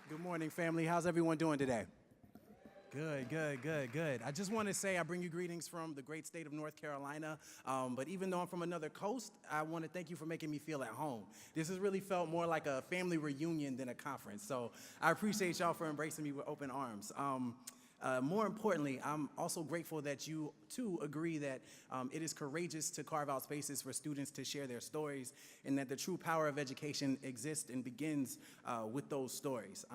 Good morning, family. How's everyone doing today? Good. I just want to say I bring you greetings from the great state of North Carolina, but even though I'm from another coast, I want to thank you for making me feel at home. This has really felt more like a family reunion than a conference, so I appreciate y'all for embracing me with open arms. More importantly, I'm also grateful that you, too, agree that it is courageous to carve out spaces for students to share their stories and that the true power of education exists and begins with those stories.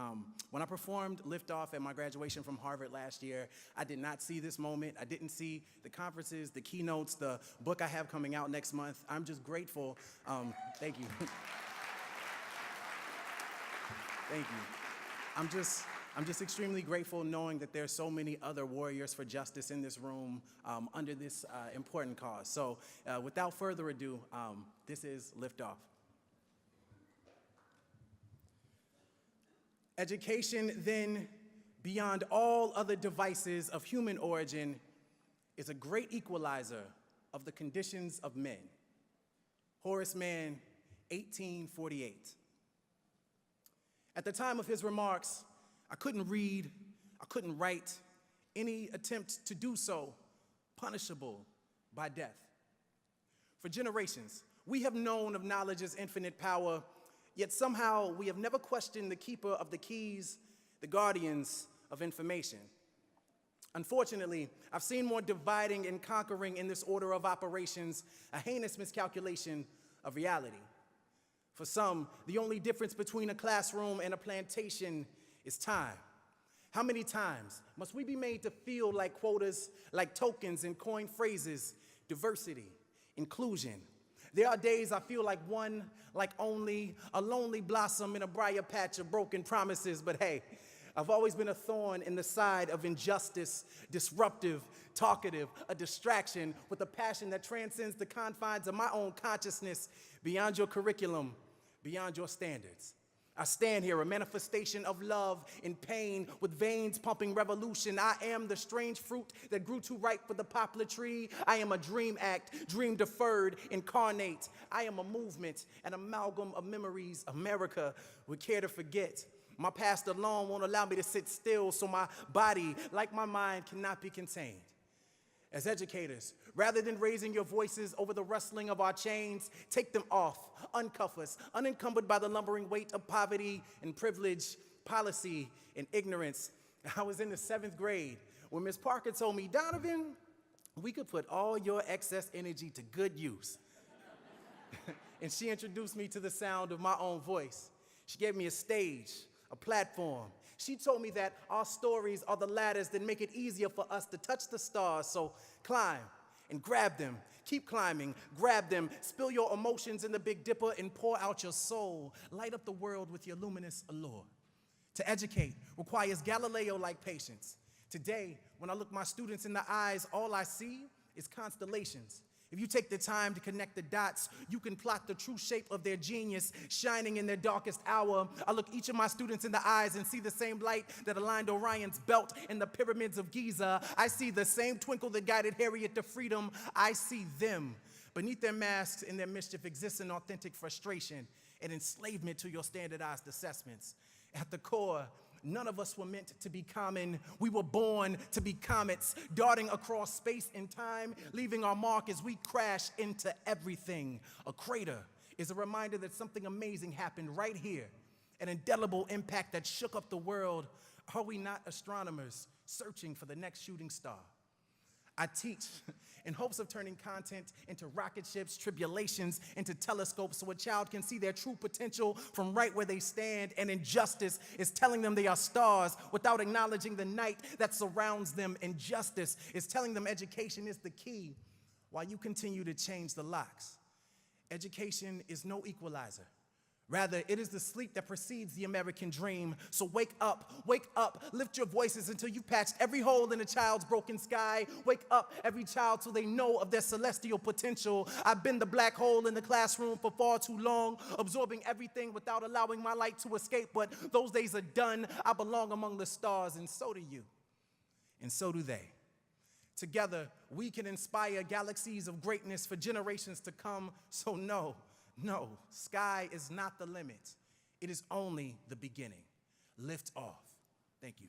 When I performed Liftoff at my graduation from Harvard last year, I did not see this moment. I didn't see the conferences, the keynotes, the book I have coming out next month. I'm just grateful. Thank you. Thank you. I'm just extremely grateful knowing that there are so many other warriors for justice in this room under this important cause. So without further ado, this is Liftoff. Education, then, beyond all other devices of human origin, is a great equalizer of the conditions of men. Horace Mann, 1848. At the time of his remarks, I couldn't read, I couldn't write. Any attempt to do so, punishable by death. For generations, we have known of knowledge's infinite power, yet somehow we have never questioned the keeper of the keys, the guardians of information. Unfortunately, I've seen more dividing and conquering in this order of operations, a heinous miscalculation of reality. For some, the only difference between a classroom and a plantation is time. How many times must we be made to feel like quotas, like tokens and coined phrases, diversity, inclusion? There are days I feel like one, like only, a lonely blossom in a briar patch of broken promises, but hey, I've always been a thorn in the side of injustice, disruptive, talkative, a distraction with a passion that transcends the confines of my own consciousness, beyond your curriculum, beyond your standards. I stand here, a manifestation of love in pain, with veins pumping revolution. I am the strange fruit that grew too ripe for the poplar tree. I am a dream act, dream deferred, incarnate. I am a movement, an amalgam of memories America would care to forget. My past alone won't allow me to sit still, so my body, like my mind, cannot be contained. As educators, rather than raising your voices over the rustling of our chains, take them off, uncuff us, unencumbered by the lumbering weight of poverty and privilege, policy and ignorance. I was in the 7th grade when Ms. Parker told me, Donovan, we could put all your excess energy to good use. And she introduced me to the sound of my own voice. She gave me a stage, a platform. She told me that our stories are the ladders that make it easier for us to touch the stars. So climb and grab them. Keep climbing, grab them, spill your emotions in the Big Dipper and pour out your soul. Light up the world with your luminous allure. To educate requires Galileo-like patience. Today, when I look my students in the eyes, all I see is constellations. If you take the time to connect the dots, you can plot the true shape of their genius shining in their darkest hour. I look each of my students in the eyes and see the same light that aligned Orion's belt and the pyramids of Giza. I see the same twinkle that guided Harriet to freedom. I see them. Beneath their masks and their mischief exists an authentic frustration and enslavement to your standardized assessments. At the core, none of us were meant to be common. We were born to be comets, darting across space and time, leaving our mark as we crash into everything. A crater is a reminder that something amazing happened right here, an indelible impact that shook up the world. Are we not astronomers searching for the next shooting star? I teach in hopes of turning content into rocket ships, tribulations into telescopes, so a child can see their true potential from right where they stand. And injustice is telling them they are stars without acknowledging the night that surrounds them. Injustice is telling them education is the key while you continue to change the locks. Education is no equalizer. Rather, it is the sleep that precedes the American dream. So wake up, lift your voices until you patched every hole in a child's broken sky. Wake up every child so they know of their celestial potential. I've been the black hole in the classroom for far too long, absorbing everything without allowing my light to escape. But those days are done. I belong among the stars, and so do you, and so do they. Together, we can inspire galaxies of greatness for generations to come. So no, sky is not the limit. It is only the beginning. lift off. Thank you.